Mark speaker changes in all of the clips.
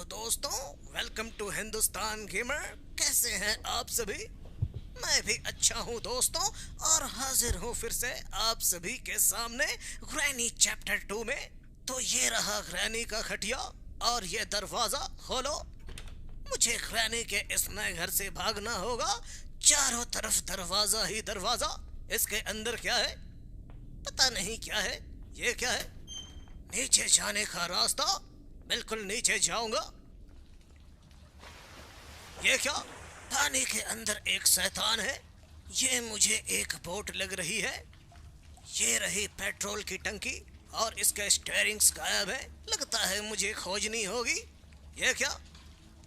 Speaker 1: दोस्तों, welcome to Hindustan gamer. कैसे हैं आप सभी? मैं भी अच्छा हूँ दोस्तों, और हाजिर हूँ फिर से आप सभी के सामने ग्रैनी चैप्टर 2 में। तो ये रहा ग्रैनी का खटिया और ये दरवाजा खोलो। मुझे ग्रैनी के इस नए घर से भागना होगा। चारों तरफ दरवाजा ही दरवाजा। इसके अंदर क्या है पता नहीं। क्या है ये? क्या है? नीचे जाने का रास्ता। बिल्कुल नीचे जाऊंगा। ये क्या? पानी के अंदर एक शैतान है। ये मुझे एक बोट लग रही है। ये रही पेट्रोल की टंकी और इसका स्टीयरिंग्स गायब है। लगता है मुझे खोजनी होगी। ये क्या?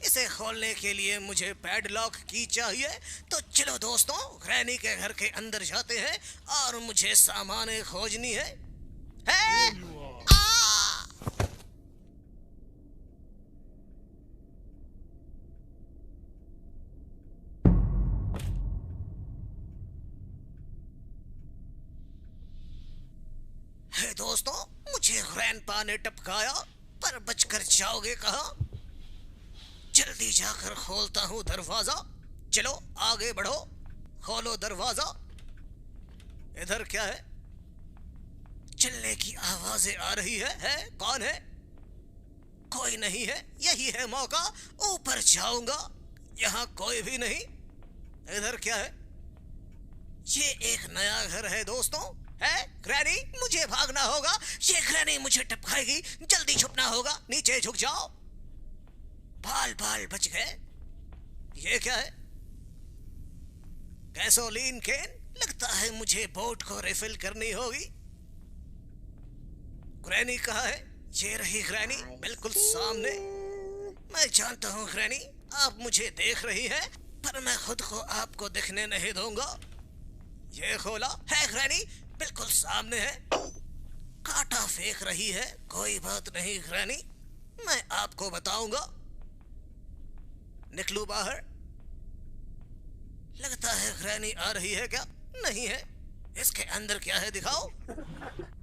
Speaker 1: इसे खोलने के लिए मुझे पैडलॉक की चाहिए। तो चलो दोस्तों, ग्रैनी के घर के अंदर जाते हैं और मुझे सामान खोजनी है। हे दोस्तों, मुझे ग्रैंडपा ने टपकाया, पर बचकर जाओगे कहाँ? जल्दी जाकर खोलता हूँ दरवाजा। चलो आगे बढ़ो, खोलो दरवाजा। इधर क्या है? चलने की आवाजें आ रही है? कौन है? कोई नहीं है। यही है मौका, ऊपर जाऊंगा। यहाँ कोई भी नहीं। इधर क्या है? ये एक नया घर है दोस्तों। है ग्रैनी, मुझे भागना होगा। ये ग्रैनी मुझे टपकाएगी। जल्दी छुपना होगा। नीचे झुक जाओ। बाल बाल बच गए। ये क्या है? Gasoline can. लगता है मुझे बोट को रिफिल करनी होगी। ग्रैनी कहाँ है? ये रही ग्रैनी, बिल्कुल सामने। मैं जानता हूँ ग्रैनी, आप मुझे देख रही हैं, पर मैं खुद को आपको दिखने नहीं दूंगा। ये खोला है ग्रैनी, बिल्कुल सामने है। कांटा फेंक रही है। कोई बात नहीं ग्रैनी, मैं आपको बताऊंगा। निकलूं बाहर? लगता है ग्रैनी आ रही है। क्या? नहीं है। इसके अंदर क्या है दिखाओ।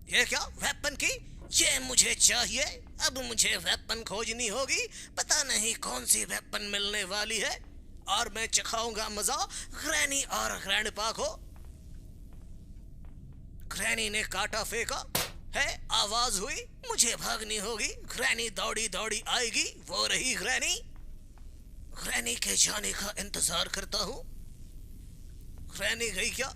Speaker 1: ये क्या? वेपन की। ये मुझे चाहिए। अब मुझे वेपन खोजनी होगी। पता नहीं कौन सी वेपन मिलने वाली है, और मैं चखाऊंगा मजा ग्रैनी और ग्रैंडपा को। ग्रैनी ने कांटा फेंका है, आवाज हुई। मुझे भागनी होगी। ग्रैनी दौड़ी दौड़ी आएगी। वो रही ग्रैनी। ग्रैनी के जाने का इंतजार करता हूँ। ग्रैनी गई क्या?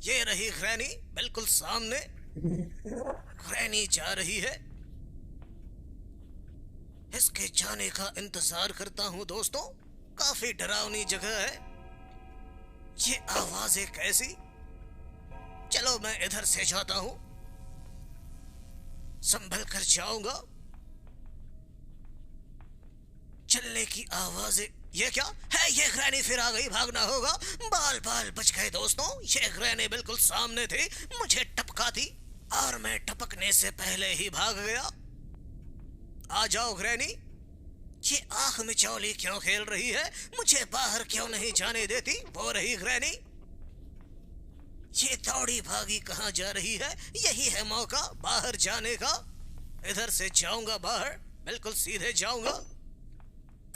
Speaker 1: ये रही ग्रैनी, बिल्कुल सामने। ग्रैनी जा रही है। इसके जाने का इंतजार करता हूँ दोस्तों। काफी डरावनी जगह है। ये आवाजें कैसी? चलो मैं इधर से जाता हूँ, संभल कर जाऊंगा। चलने की आवाजें। ये क्या है? ये ग्रैनी फिर आ गई। भागना होगा। बाल बाल बच गए दोस्तों। ये ग्रैनी बिल्कुल सामने थी, मुझे टपका दी, और मैं टपकने से पहले ही भाग गया। आ जाओ ग्रैनी। ये आंख मिचौली क्यों खेल रही है? मुझे बाहर क्यों नहीं जाने देती? वो रही ग्रैनी। ये दौड़ी भागी कहाँ जा रही है? यही है मौका बाहर जाने का। इधर से जाऊंगा बाहर, बिल्कुल सीधे जाऊंगा।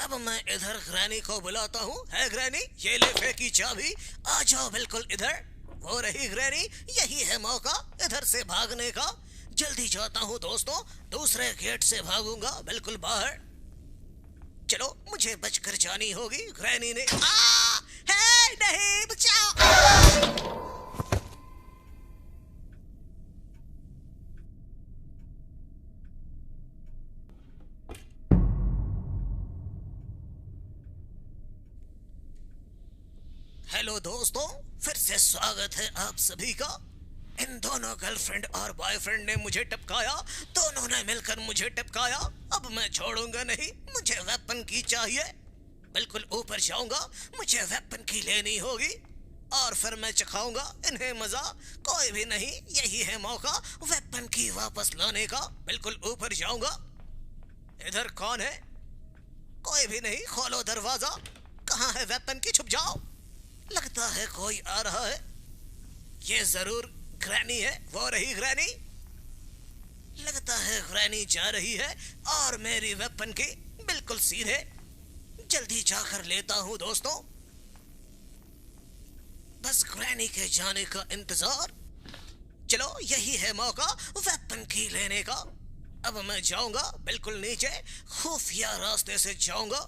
Speaker 1: अब मैं इधर ग्रैनी को बुलाता हूँ। है ग्रैनी, ये ले फेंकी चाबी। आ जाओ बिल्कुल इधर। वो रही ग्रैनी। यही है मौका इधर से भागने का। जल्दी जाता हूँ दोस्तों, दूसरे गेट से भागूंगा बिल्कुल बाहर। चलो मुझे बचकर जानी होगी। ग्रैनी ने है नहीं, बचाओ। हेलो दोस्तों, फिर से स्वागत है आप सभी का। इन दोनों गर्लफ्रेंड और बॉयफ्रेंड ने मुझे टपकाया। दोनों ने मिलकर मुझे टपकाया। अब मैं छोड़ूंगा नहीं। मुझे वेपन की चाहिए। बिल्कुल ऊपर जाऊंगा। मुझे वेपन की लेनी होगी, और फिर मैं चखाऊंगा इन्हें मजा। कोई भी नहीं, यही है मौका वेपन की वापस लाने का। बिल्कुल ऊपर जाऊंगा। इधर कौन है? कोई भी नहीं। खोलो दरवाजा। कहाँ है वेपन की? छुप जाओ। लगता है कोई आ रहा है। ये जरूर ग्रैनी है। वो रही ग्रैनी। लगता है ग्रैनी जा रही है, और मेरी वेपन की बिल्कुल सीधे। जल्दी जाकर लेता हूँ दोस्तों, बस ग्रैनी के जाने का इंतजार। चलो यही है मौका वेपन की लेने का। अब मैं जाऊंगा बिल्कुल नीचे, खुफिया रास्ते से जाऊंगा,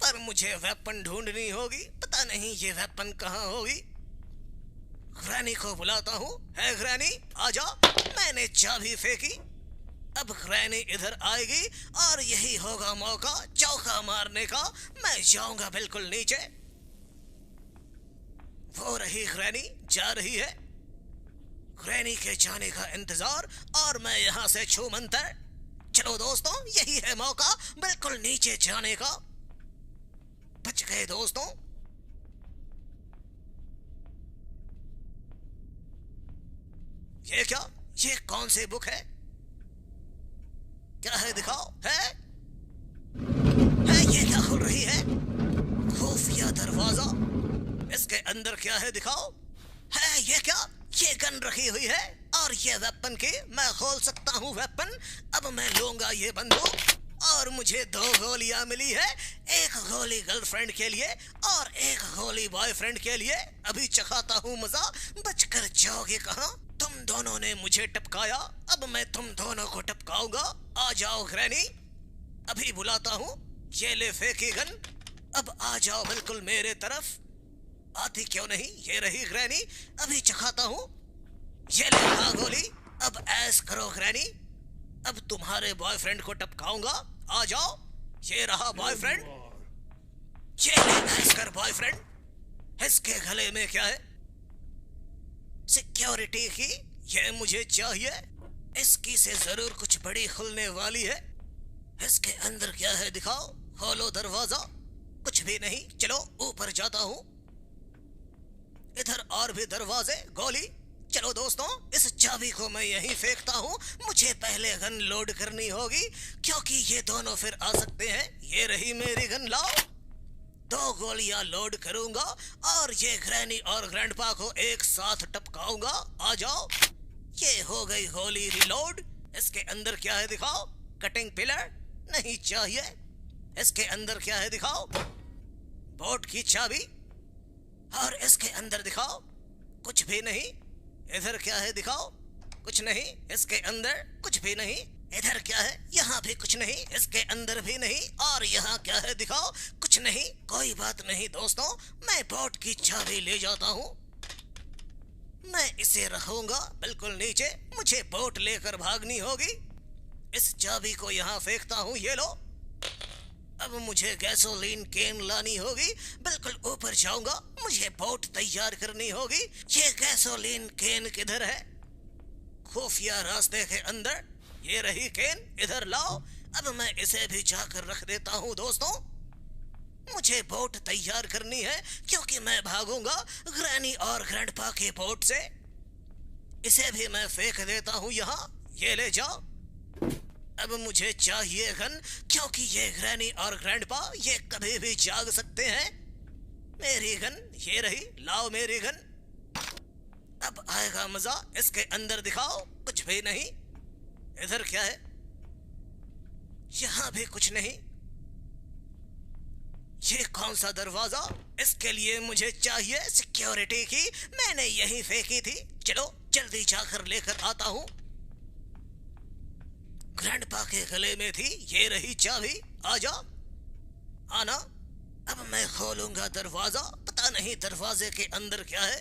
Speaker 1: पर मुझे वेपन ढूंढनी होगी। पता नहीं ये वेपन कहाँ होगी। ग्रैनी को बुलाता हूँ। है ग्रैनी, आजा। मैंने चाबी फेंकी, अब ग्रैनी इधर आएगी और यही होगा मौका चौका मारने का। मैं जाऊंगा बिल्कुल नीचे। वो रही ग्रैनी, जा रही है। ग्रैनी के जाने का इंतजार और मैं यहां से छू मंतर। चलो दोस्तों, यही है मौका बिल्कुल नीचे जाने का। बच गए दोस्तों। ये क्या, ये कौन सी बुक है? क्या है दिखाओ। है ये क्या खुल रही है? खुफिया दरवाजा, इसके अंदर क्या है दिखाओ। है ये क्या, ये गन रखी हुई है और ये वेपन की। मैं खोल सकता हूँ वेपन। अब मैं लूंगा ये बंदूक और मुझे 2 गोलियां मिली है। एक गोली गर्लफ्रेंड के लिए और एक गोली बॉयफ्रेंड के लिए। अभी चखाता हूँ मजा। बचकर जाओगे कहाँ? तुम दोनों ने मुझे टपकाया, अब मैं तुम दोनों को टपकाऊंगा। आ जाओ ग्रैनी, अभी बुलाता हूँ। ये ले फेंकी गन, अब आ जाओ बिल्कुल मेरे तरफ। आती क्यों नहीं? ये रही ग्रैनी, अभी चखाता हूँ। ये ले खा गोली, अब ऐस करो ग्रैनी। अब तुम्हारे बॉयफ्रेंड को टपकाऊंगा। आ जाओ, ये रहा बॉयफ्रेंड। ये ले ऐस कर बॉयफ्रेंड। इसके गले में क्या है? सिक्योरिटी की। ये मुझे चाहिए। इसकी से जरूर कुछ बड़ी खुलने वाली है। इसके अंदर क्या है दिखाओ। खोलो दरवाजा। कुछ भी नहीं। चलो ऊपर जाता हूँ। इधर और भी दरवाजे। गोली। चलो दोस्तों, इस चाबी को मैं यहीं फेंकता हूँ। मुझे पहले गन लोड करनी होगी क्योंकि ये दोनों फिर आ सकते हैं। ये रही मेरी गन, लाओ। 2 गोलियां लोड करूंगा और ये ग्रैनी और ग्रैंडपा को एक साथ टपकाऊंगा। आ जाओ। ये हो गई गोली रिलोड। इसके अंदर क्या है दिखाओ। कटिंग पिलर नहीं चाहिए। इसके अंदर क्या है दिखाओ। बोट की चाबी। और इसके अंदर दिखाओ। कुछ भी नहीं। इधर क्या है दिखाओ। कुछ नहीं। इसके अंदर कुछ भी नहीं। इधर क्या है? यहाँ भी कुछ नहीं। इसके अंदर भी नहीं। और यहाँ क्या है दिखाओ। कुछ नहीं। कोई बात नहीं दोस्तों, मैं बोट की चाबी ले जाता हूँ। मैं इसे रखूंगा बिल्कुल नीचे। मुझे बोट लेकर भागनी होगी। इस चाबी को यहाँ फेंकता हूँ। ये लो। अब मुझे गैसोलीन कैन लानी होगी। बिल्कुल ऊपर जाऊंगा। मुझे बोट तैयार करनी होगी। ये गैसोलीन कैन किधर है? खुफिया रास्ते के अंदर। ये रही कैन, इधर लाओ। अब मैं इसे भी जाकर रख देता हूँ दोस्तों। मुझे बोट तैयार करनी है क्योंकि मैं भागूंगा ग्रैनी और ग्रैंडपा के बोट से। इसे भी मैं फेंक देता हूँ यहाँ। ये ले जाओ। अब मुझे चाहिए गन क्योंकि ये ग्रैनी और ग्रैंडपा ये कभी भी जाग सकते हैं। मेरी गन ये रही, लाओ मेरी गन। अब आएगा मजा। इसके अंदर दिखाओ। कुछ भी नहीं। इधर क्या है? यहां भी कुछ नहीं। ये कौन सा दरवाजा? इसके लिए मुझे चाहिए सिक्योरिटी की। मैंने यही फेंकी थी। चलो जल्दी जाकर लेकर आता हूं। ग्रैंडपा के गले में थी। ये रही चाबी। आजा, आना। अब मैं खोलूंगा दरवाजा। पता नहीं दरवाजे के अंदर क्या है।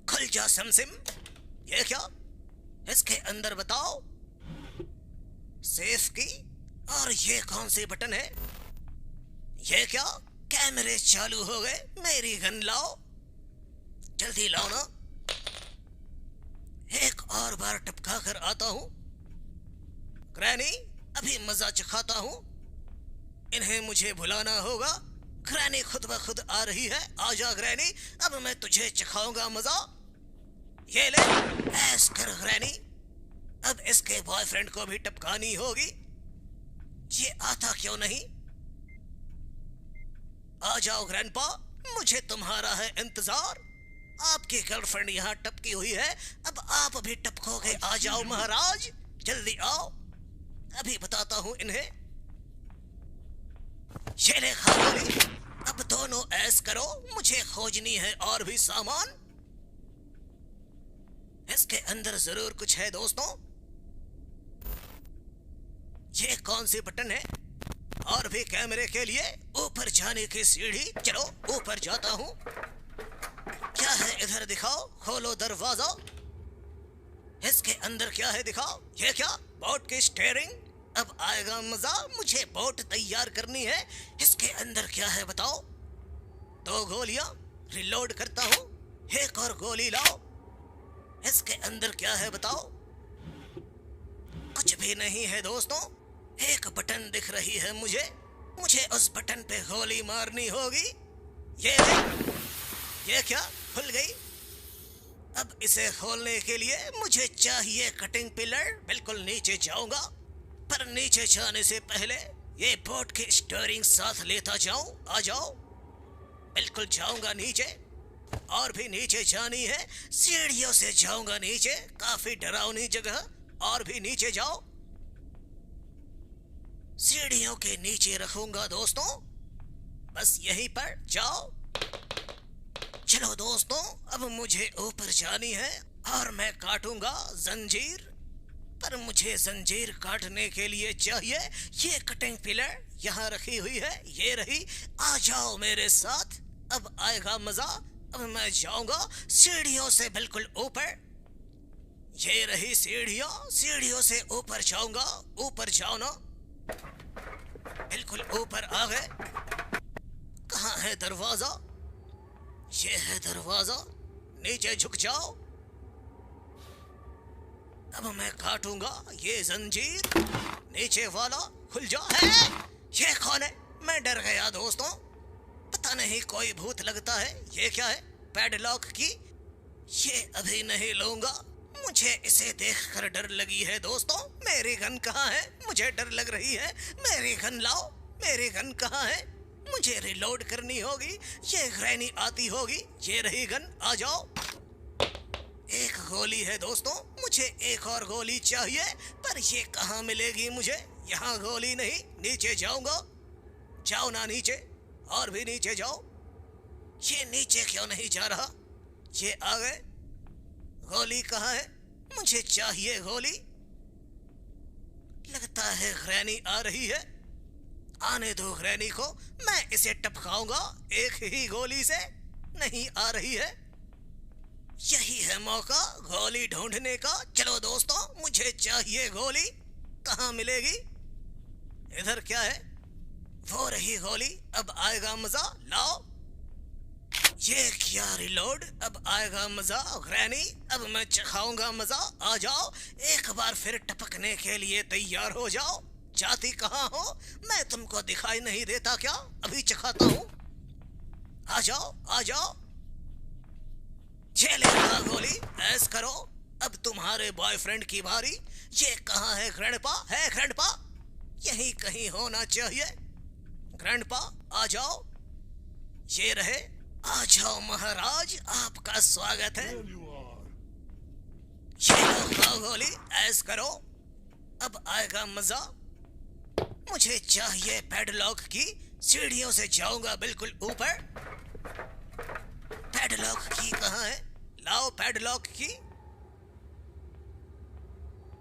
Speaker 1: खुल जा समसिम। ये क्या? इसके अंदर बताओ। सेफ की। और ये कौन सी बटन है? ये क्या? कैमरे चालू हो गए। मेरी गन लाओ। जल्दी लाओ ना। एक और बार टपका कर आता हूं। ग्रैनी, अभी मजा चखाता हूं। इन्हें मुझे भुलाना होगा। ग्रैनी खुद ब खुद आ रही है। आजा ग्रैनी, अब मैं तुझे चखाऊंगा मजा। ये ले ऐस कर ग्रैनी। अब इसके बॉयफ्रेंड को भी टपकानी होगी। ये आता क्यों नहीं? आ जाओ ग्रैंडपा, मुझे तुम्हारा है इंतजार। आपकी गर्लफ्रेंड यहाँ टपकी हुई है, अब आप भी टपकोगे। आ जाओ महाराज, जल्दी आओ। अभी बताता हूँ इन्हें। ये ले खा गोली। अब दोनों ऐस करो, मुझे खोजनी है और भी सामान। इसके अंदर जरूर कुछ है दोस्तों। ये कौन सी बटन है? और भी कैमरे के लिए ऊपर जाने की सीढ़ी। चलो ऊपर जाता हूँ। क्या है इधर दिखाओ, खोलो दरवाजा। इसके अंदर क्या है दिखाओ। ये क्या? बोट की स्टीयरिंग। अब आएगा मजा, मुझे बोट तैयार करनी है। इसके अंदर क्या है बताओ। 2 गोलियां। रिलोड करता हूँ। एक और गोली लाओ। इसके अंदर क्या है बताओ। कुछ भी नहीं है दोस्तों। एक बटन दिख रही है मुझे उस बटन पे गोली मारनी होगी। ये क्या? खुल गई। अब इसे खोलने के लिए मुझे चाहिए कटिंग पिलर। बिल्कुल नीचे जाऊंगा, पर नीचे जाने से पहले ये बोट की स्टीयरिंग साथ लेता जाऊं। आ जाओ। बिल्कुल जाऊंगा नीचे। और भी नीचे जानी है। सीढ़ियों से जाऊंगा नीचे। काफी डरावनी जगह। और भी नीचे जाओ। सीढ़ियों के नीचे रखूंगा दोस्तों। बस यहीं पर जाओ। चलो दोस्तों, अब मुझे ऊपर जानी है और मैं काटूंगा जंजीर। पर मुझे जंजीर काटने के लिए चाहिए ये कटिंग पिलर। यहाँ रखी हुई है, ये रही। आ जाओ मेरे साथ, अब आएगा मजा। अब मैं जाऊंगा सीढ़ियों से बिल्कुल ऊपर। ये रही सीढ़ियां, सीढ़ियों से ऊपर जाऊंगा। ऊपर जाओ ना। बिल्कुल ऊपर आ गए। कहाँ है दरवाजा? ये है दरवाजा। नीचे झुक जाओ। अब मैं काटूंगा ये जंजीर। नीचे वाला खुल जा। है ये कौन है? मैं डर गया दोस्तों। पता नहीं कोई भूत लगता है। ये क्या है? पैडलॉक की। ये अभी नहीं लूंगा, मुझे इसे देखकर डर लगी है दोस्तों। मेरी गन कहाँ है? मुझे डर लग रही है। मेरी गन लाओ। मेरी गन कहाँ है? मुझे रिलोड करनी होगी। ये ग्रैनी आती होगी। ये रही गन। आ जाओ। एक गोली है दोस्तों, मुझे एक और गोली चाहिए। पर ये कहाँ मिलेगी मुझे? यहाँ गोली नहीं। नीचे जाऊंगा। जाओ ना नीचे। और भी नीचे जाओ। ये नीचे क्यों नहीं जा रहा? ये आ गए। गोली कहाँ है? मुझे चाहिए गोली। लगता है ग्रैनी आ रही है। आने दो ग्रैनी को, मैं इसे टपकाऊंगा एक ही गोली से। नहीं आ रही है। यही है मौका गोली ढूंढने का। चलो दोस्तों, मुझे चाहिए गोली। कहाँ मिलेगी? इधर क्या है? वो रही गोली। अब आएगा मजा। लाओ। ये किया रिलोड। अब आएगा मजा ग्रैनी। अब मैं चखाऊंगा मजा। आ जाओ। एक बार फिर टपकने के लिए तैयार हो जाओ। जाती कहाँ हो? मैं तुमको दिखाई नहीं देता क्या? अभी चखाता हूँ। आ जाओ, आ जाओ। ये लेगा गोली। ऐस करो। अब तुम्हारे बॉयफ्रेंड की बारी। ये कहाँ है ग्रैंडपा? है ग्रैंडपा? यहीं कहीं होना चाहिए। ग्रैंडपा आ जाओ। ये रहे। आ जाओ महाराज, आपका स्वागत है। ये लो खाओ गोली। ऐस करो। अब आएगा मजा। मुझे चाहिए पैडलॉक की। सीढ़ियों से जाऊंगा बिल्कुल ऊपर। पैडलॉक की कहाँ है? लाओ पैडलॉक की।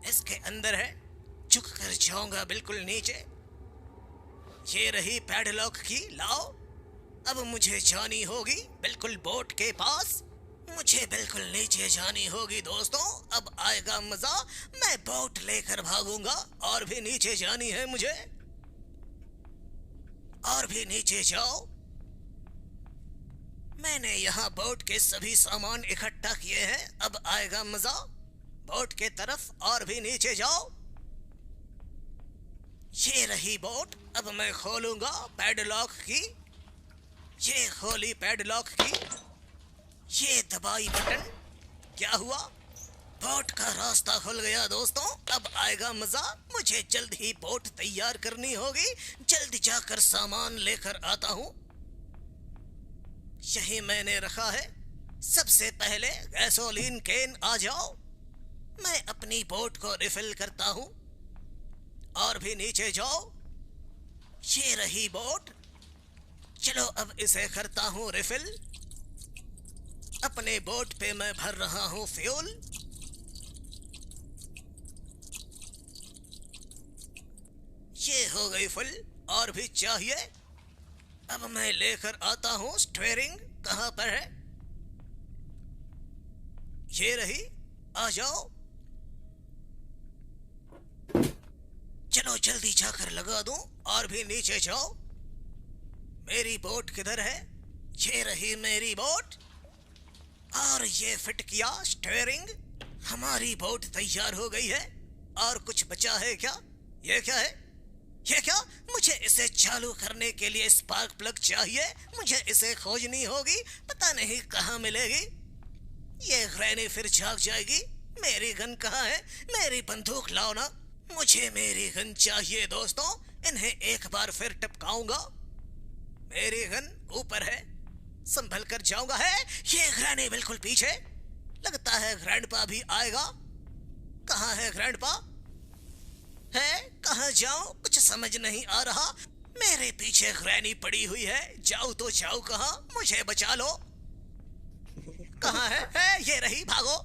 Speaker 1: इसके अंदर है। झुक कर जाऊंगा बिल्कुल नीचे। ये रही पैडलॉक की। लाओ। अब मुझे जानी होगी बिल्कुल बोट के पास। मुझे बिल्कुल नीचे जानी होगी दोस्तों। अब आएगा मजा। मैं बोट लेकर भागूंगा। और भी नीचे जानी है मुझे। और भी नीचे जाओ। मैंने यहाँ बोट के सभी सामान इकट्ठा किए हैं। अब आएगा मजा। बोट के तरफ। और भी नीचे जाओ। ये रही बोट। अब मैं खोलूंगा पैडलॉक की। ये खोली पैडलॉक की। ये दबाई बटन। क्या हुआ? बोट का रास्ता खुल गया दोस्तों। अब आएगा मजा। मुझे जल्द ही बोट तैयार करनी होगी। जल्द जाकर सामान लेकर आता हूँ। यही मैंने रखा है। सबसे पहले गैसोलीन कैन। आ जाओ। मैं अपनी बोट को रिफिल करता हूँ। और भी नीचे जाओ। ये रही बोट। चलो अब इसे करता हूँ रिफिल। अपने बोट पे मैं भर रहा हूँ फ्यूल। ये हो गई फुल। और भी चाहिए। अब मैं लेकर आता हूँ स्टीयरिंग। कहाँ पर है? ये रही। आ जाओ। चलो जल्दी जाकर लगा दूं। और भी नीचे जाओ। मेरी बोट किधर है? ये रही मेरी बोट। और ये फिट किया स्टीयरिंग। हमारी बोट तैयार हो गई है। और कुछ बचा है क्या? ये क्या है? ये क्या? मुझे इसे चालू करने के लिए स्पार्क प्लग चाहिए। मुझे इसे खोजनी होगी। पता नहीं कहाँ मिलेगी। ये ग्रैनी फिर जाग जाएगी। मेरी गन कहाँ है? मेरी बंदूक लाओ ना। मुझे मेरी गन चाहिए दोस्तों। इन्हें एक बार फिर टपकाऊंगा। मेरी गन ऊपर है। संभल कर जाऊंगा। है ये ग्रैनी बिल्कुल पीछे। लगता है ग्रैंडपा भी आएगा। कहाँ है ग्रैंडपा? है कहाँ जाऊं? कुछ समझ नहीं आ रहा। मेरे पीछे ग्रैनी पड़ी हुई है। जाऊं तो जाऊं कहाँ? मुझे बचा लो। कहाँ है? ये रही। भागो।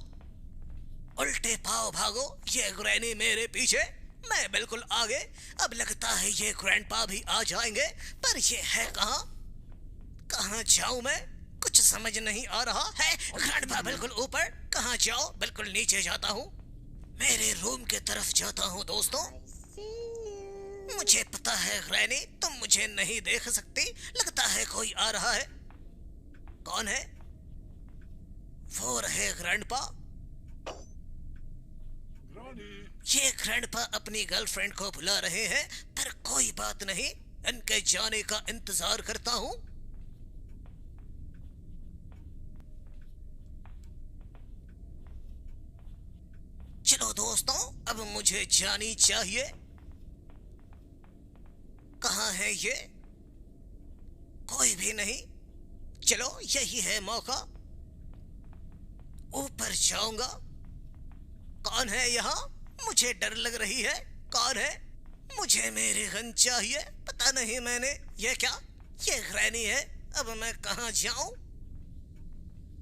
Speaker 1: उल्टे पाव भागो। ये ग्रैनी मेरे पीछे, मैं बिल्कुल आगे। अब लगता है ये ग्रैंडपा भी आ जाएंगे। पर ये है कहाँ? कहाँ जाऊं मैं? कुछ समझ नहीं आ रहा है। ग्रैंडपा बिल्कुल ऊपर। कहाँ जाओ? बिल्कुल नीचे जाता हूँ। मेरे रूम के तरफ जाता हूँ दोस्तों। मुझे पता है ग्रैनी तुम मुझे नहीं देख सकती। लगता है कोई आ रहा है। कौन है? वो रहे ग्रैंडपा। ये ग्रैंडपा अपनी गर्लफ्रेंड को बुला रहे हैं। पर कोई बात नहीं, इनके जाने का इंतजार करता हूँ। चलो दोस्तों, अब मुझे जानी चाहिए। कहाँ है ये? कोई भी नहीं। चलो यही है मौका। ऊपर जाऊंगा। कौन है यहाँ? मुझे डर लग रही है। कौन है? मुझे मेरी गन चाहिए। पता नहीं मैंने ये क्या? ये ग्रैनी है। अब मैं कहाँ जाऊं?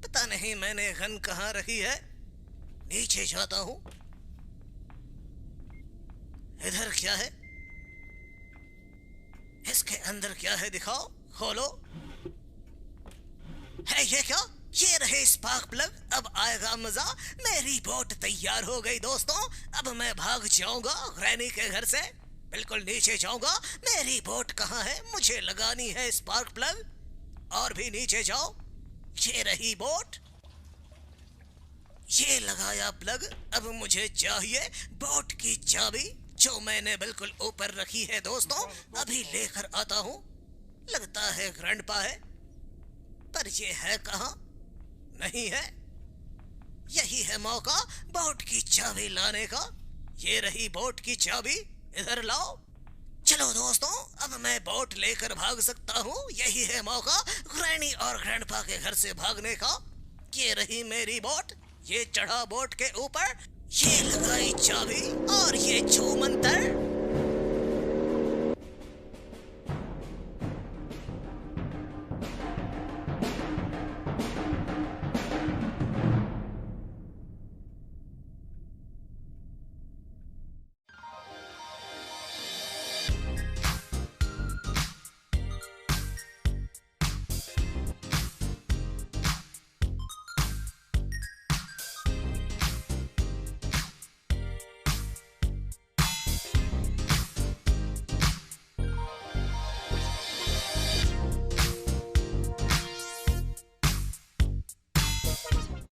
Speaker 1: पता नहीं मैंने गन कहाँ रखी है। नीचे जाता हूं। इधर क्या है? इसके अंदर क्या है? दिखाओ। खोलो। है ये क्या? ये रहे स्पार्क प्लग। अब आएगा मजा। मेरी बोट तैयार हो गई दोस्तों। अब मैं भाग जाऊंगा ग्रैनी के घर से। बिल्कुल नीचे जाऊंगा। मेरी बोट कहाँ है? मुझे लगानी है स्पार्क प्लग। और भी नीचे जाओ। ये रही बोट। ये लगाया प्लग। अब मुझे चाहिए बोट की चाबी, जो मैंने बिल्कुल ऊपर रखी है दोस्तों। अभी लेकर आता हूँ। लगता है ग्रैंडपा है, पर ये है कहाँ? नहीं है। यही है मौका बोट की चाबी लाने का। ये रही बोट की चाबी। इधर लाओ। चलो दोस्तों, अब मैं बोट लेकर भाग सकता हूँ। यही है मौका ग्रैनी और ग्रैंडपा के घर से भागने का। ये रही मेरी बोट। ये चढ़ा बोट के ऊपर। ये लगाई चाबी और ये छू मंतर।